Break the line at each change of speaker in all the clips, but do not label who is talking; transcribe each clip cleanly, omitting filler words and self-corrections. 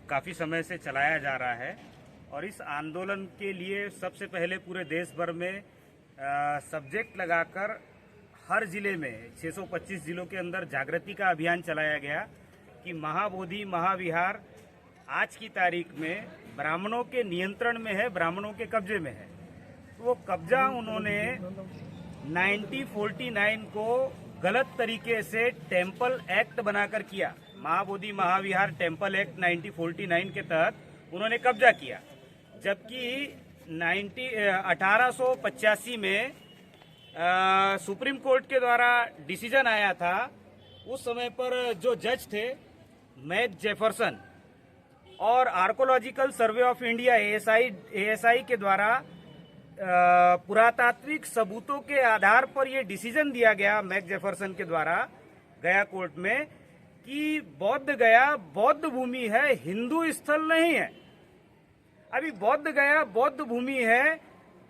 काफ़ी समय से चलाया जा रहा है और इस आंदोलन के लिए सबसे पहले पूरे देश भर में सब्जेक्ट लगाकर हर जिले में 625 जिलों के अंदर जागृति का अभियान चलाया गया कि महाबोधि महाविहार आज की तारीख में ब्राह्मणों के नियंत्रण में है, ब्राह्मणों के कब्जे में है। तो वो कब्जा उन्होंने 1949 को गलत तरीके से टेम्पल एक्ट बनाकर किया। महाबोधि महाविहार टेम्पल एक्ट 1949 के तहत उन्होंने कब्जा किया, जबकि 1885 में सुप्रीम कोर्ट के द्वारा डिसीजन आया था। उस समय पर जो जज थे मैक जेफरसन और archaeological survey of India ASI के द्वारा पुरातात्विक सबूतों के आधार पर यह डिसीजन दिया गया मैक जेफरसन के द्वारा गया कोर्ट में कि बौद्ध गया बौद्ध भूमि है, हिंदू स्थल नहीं है। अभी बौद्ध गया बौद्ध भूमि है,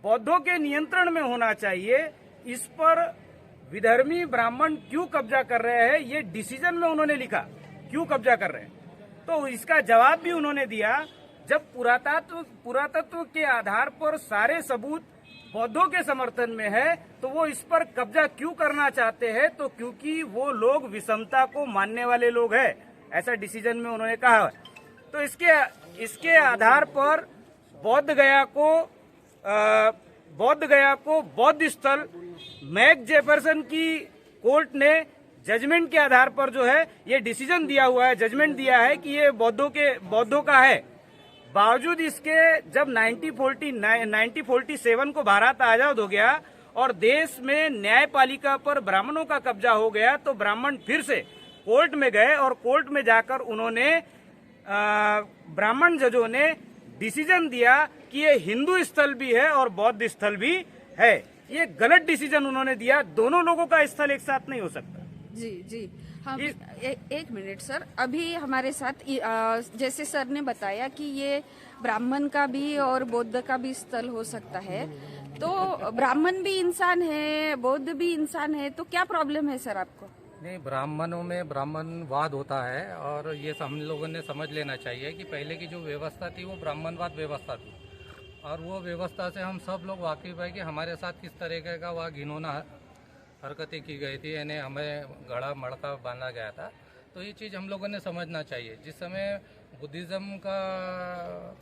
बौद्धों के नियंत्रण में होना चाहिए। इस पर विधर्मी ब्राह्मण क्यों कब्जा कर रहे हैं, ये डिसीजन में उन्होंने लिखा क्यों कब्जा कर रहे हैं। तो इसका जवाब भी उन्होंने दिया, जब पुरातत्व के आधार पर सारे सबूत बौद्धों के समर्थन में है तो वो इस पर कब्जा क्यों करना चाहते हैं, तो क्योंकि वो लोग विषमता को मानने वाले लोग हैं, ऐसा डिसीजन में उन्होंने कहा। तो इसके आधार पर बौद्ध गया को बौद्ध स्थल मैक जेफरसन की कोर्ट ने जजमेंट के आधार पर जो है ये डिसीजन दिया हुआ है, जजमेंट दिया है कि ये बौद्धों का है। बावजूद इसके जब 1947 को भारत आजाद हो गया और देश में न्यायपालिका पर ब्राह्मणों का कब्जा हो गया, तो ब्राह्मण फिर से कोर्ट में गए और कोर्ट में जाकर उन्होंने ब्राह्मण जजों ने डिसीजन दिया कि ये हिंदू स्थल भी है और बौद्ध स्थल भी है। ये गलत डिसीजन उन्होंने दिया, दोनों लोगों का स्थल एक साथ नहीं हो सकता।
जी हम एक मिनट सर, अभी हमारे साथ जैसे सर ने बताया कि ये ब्राह्मण का भी और बौद्ध का भी स्थल हो सकता है, तो ब्राह्मण भी इंसान है, बौद्ध भी इंसान है, तो क्या प्रॉब्लम है सर आपको?
नहीं, ब्राह्मणों में ब्राह्मणवाद होता है और ये हम लोगों ने समझ लेना चाहिए कि पहले की जो व्यवस्था थी वो ब्राह्मणवाद व्यवस्था थी और वो व्यवस्था से हम सब लोग वाकिफ है कि हमारे साथ किस तरीके का वह घिनौना हरकतें की गई थी, यानी हमें गड़ा मड़का बांधा गया था। तो ये चीज़ हम लोगों ने समझना चाहिए। जिस समय बुद्धिज़्म का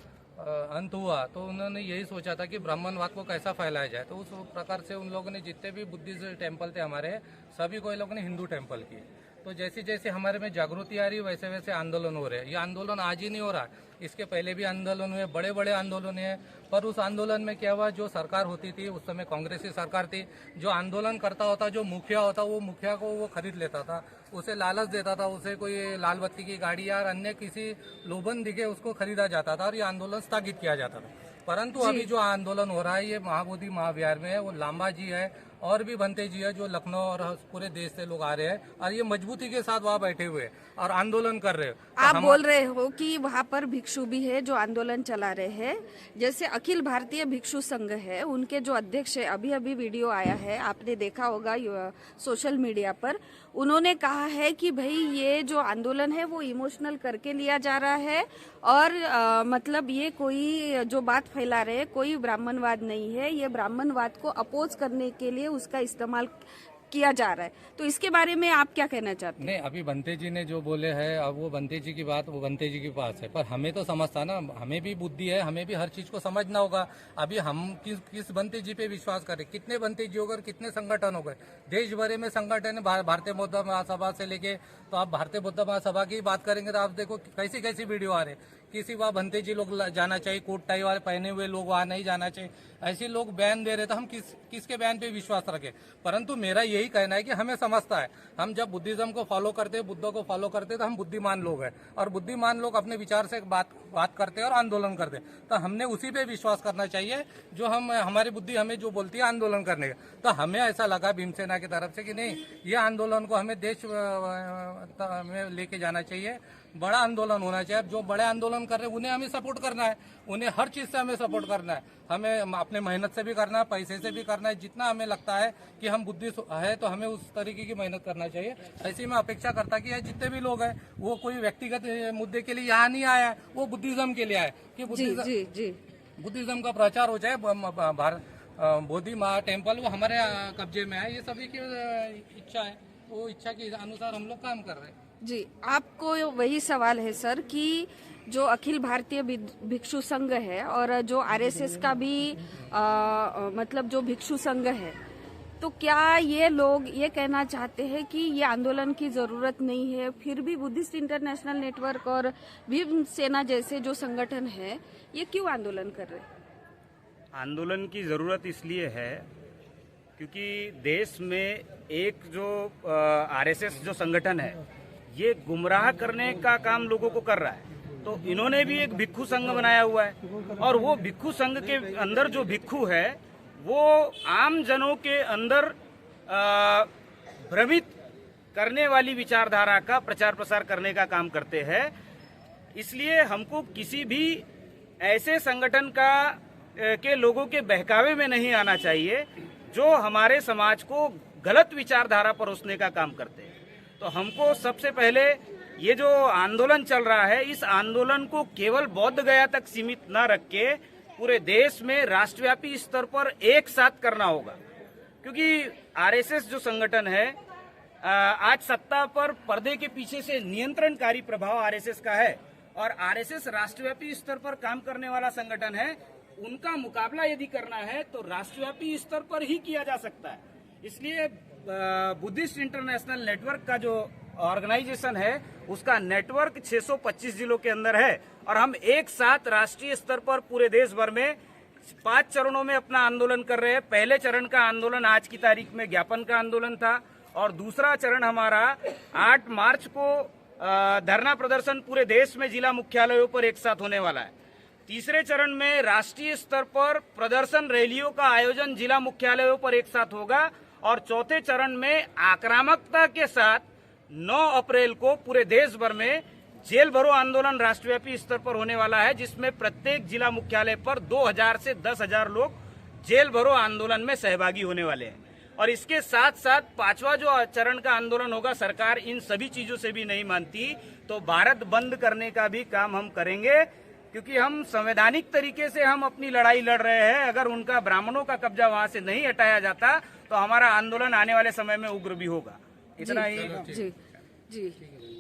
अंत हुआ तो उन्होंने यही सोचा था कि ब्राह्मणवाद को कैसा फैलाया जाए, तो उस प्रकार से उन लोगों ने जितने भी बुद्धिस्ट टेम्पल थे हमारे, सभी को ये लोगों ने हिंदू टेम्पल किए। तो जैसे जैसे हमारे में जागृति आ रही वैसे वैसे आंदोलन हो रहे हैं। ये आंदोलन आज ही नहीं हो रहा, इसके पहले भी आंदोलन हुए, बड़े बड़े आंदोलन है। पर उस आंदोलन में क्या हुआ, जो सरकार होती थी उस समय कांग्रेस की सरकार थी, जो आंदोलन करता होता, जो मुखिया होता, वो मुखिया को वो खरीद लेता था, उसे लालच देता था, उसे कोई लाल बत्ती की गाड़ी या अन्य किसी लोभन दिखे उसको खरीदा जाता था और ये आंदोलन स्थगित किया जाता था। परंतु अभी जो आंदोलन हो रहा है ये महाबोधि महाविहार में है, वो लांबा जी है और भी बनते जी है, जो लखनऊ और पूरे देश से लोग आ रहे हैं और ये मजबूती के साथ वहाँ बैठे हुए और आंदोलन कर रहे हैं।
आप बोल रहे हो कि वहाँ पर भिक्षु भी है जो आंदोलन चला रहे हैं, जैसे अखिल भारतीय भिक्षु संघ है, उनके जो अध्यक्ष है, अभी अभी वीडियो आया है, आपने देखा होगा सोशल मीडिया पर, उन्होंने कहा है कि भाई ये जो आंदोलन है वो इमोशनल करके लिया जा रहा है और मतलब ये कोई जो बात फैला रहे हैं कोई ब्राह्मणवाद नहीं है, ये ब्राह्मणवाद को अपोज करने के लिए उसका इस्तेमाल किया जा रहा है। तो इसके बारे में आप क्या कहना चाहते हैं?
नहीं, अभी बंते जी ने जो बोले हैं, अब वो बंते जी की बात वो बंते जी के पास है, पर हमें तो समझता ना, हमें भी बुद्धि है, हमें भी हर चीज को समझना होगा। अभी हम किस बंते जी पे विश्वास करें? कितने बंते जी हो गए, कितने संगठन हो गए, देश भर में संगठन है। भारतीय बौद्ध महासभा से लेके, तो आप भारतीय बौद्ध महासभा की बात करेंगे तो आप देखो कैसी कैसी वीडियो आ रहे, किसी वहाँ बंते जी लोग जाना चाहिए, कोट टाई वाले पहने हुए लोग वहाँ नहीं जाना चाहिए, ऐसे लोग बयान दे रहे, तो हम किसके बयान पे विश्वास रखें? परंतु मेरा यही कहना है कि हमें समझता है, हम जब बुद्धिज्म को फॉलो करते हैं, बुद्ध को फॉलो करते हैं, तो हम बुद्धिमान लोग हैं और बुद्धिमान लोग अपने विचार से बात करते हैं और आंदोलन करते हैं। तो हमने उसी पे विश्वास करना चाहिए जो हमारी बुद्धि हमें जो बोलती है आंदोलन करने का। तो हमें ऐसा लगा भीमसेना की तरफ से कि नहीं, ये आंदोलन को हमें देश में लेके जाना चाहिए, बड़ा आंदोलन होना चाहिए। जो बड़े आंदोलन कर रहे हैं उन्हें हमें सपोर्ट करना है, उन्हें हर चीज से हमें सपोर्ट करना है। हमें अपने मेहनत से भी करना है, पैसे से भी करना है। जितना हमें लगता है कि हम बुद्धि है तो हमें उस तरीके की मेहनत करना चाहिए। ऐसी मैं अपेक्षा करता कि जितने भी लोग हैं वो कोई व्यक्तिगत मुद्दे के लिए यहाँ नहीं आया है, वो बुद्धिज्म के लिए आए कि बुद्धिज्म का प्रचार हो जाए। बोधि महा टेम्पल वो हमारे कब्जे में है, ये सभी की इच्छा है, वो इच्छा के अनुसार हम लोग काम कर रहे हैं।
जी, आपको वही सवाल है सर कि जो अखिल भारतीय भिक्षु संघ है और जो आरएसएस का भी मतलब जो भिक्षु संघ है, तो क्या ये लोग ये कहना चाहते हैं कि ये आंदोलन की जरूरत नहीं है, फिर भी बुद्धिस्ट इंटरनेशनल नेटवर्क और भीम सेना जैसे जो संगठन है ये क्यों आंदोलन कर रहे हैं?
आंदोलन की जरूरत इसलिए है क्योंकि देश में एक जो आरएसएस जो संगठन है ये गुमराह करने का काम लोगों को कर रहा है। तो इन्होंने भी एक भिक्षु संघ बनाया हुआ है और वो भिक्षु संघ के अंदर जो भिक्षु है वो आम जनों के अंदर भ्रमित करने वाली विचारधारा का प्रचार प्रसार करने का काम करते हैं। इसलिए हमको किसी भी ऐसे संगठन का के लोगों के बहकावे में नहीं आना चाहिए जो हमारे समाज को गलत विचारधारा परोसने का काम करते हैं। तो हमको सबसे पहले ये जो आंदोलन चल रहा है इस आंदोलन को केवल बोध गया तक सीमित न रख के पूरे देश में राष्ट्रव्यापी स्तर पर एक साथ करना होगा। क्योंकि आरएसएस जो संगठन है आज सत्ता पर पर्दे के पीछे से नियंत्रणकारी प्रभाव आरएसएस का है और आरएसएस राष्ट्रव्यापी स्तर पर काम करने वाला संगठन है। उनका मुकाबला यदि करना है तो राष्ट्रव्यापी स्तर पर ही किया जा सकता है। इसलिए बुद्धिस्ट इंटरनेशनल नेटवर्क का जो ऑर्गेनाइजेशन है उसका नेटवर्क 625 जिलों के अंदर है और हम एक साथ राष्ट्रीय स्तर पर पूरे देश भर में 5 चरणों में अपना आंदोलन कर रहे हैं। पहले चरण का आंदोलन आज की तारीख में ज्ञापन का आंदोलन था और दूसरा चरण हमारा 8 मार्च को धरना प्रदर्शन पूरे देश में जिला मुख्यालयों पर एक साथ होने वाला है। तीसरे चरण में राष्ट्रीय स्तर पर प्रदर्शन रैलियों का आयोजन जिला मुख्यालयों पर एक साथ होगा और चौथे चरण में आक्रामकता के साथ 9 अप्रैल को पूरे देश भर में जेल भरो आंदोलन राष्ट्रव्यापी स्तर पर होने वाला है, जिसमें प्रत्येक जिला मुख्यालय पर 2000 से 10,000 लोग जेल भरो आंदोलन में सहभागी होने वाले हैं। और इसके साथ साथ 5वां जो चरण का आंदोलन होगा, सरकार इन सभी चीजों से भी नहीं मानती तो भारत बंद करने का भी काम हम करेंगे, क्योंकि हम संवैधानिक तरीके से हम अपनी लड़ाई लड़ रहे हैं। अगर उनका ब्राह्मणों का कब्जा वहां से नहीं हटाया जाता तो हमारा आंदोलन आने वाले समय में उग्र भी होगा। इतना ही
जी जी।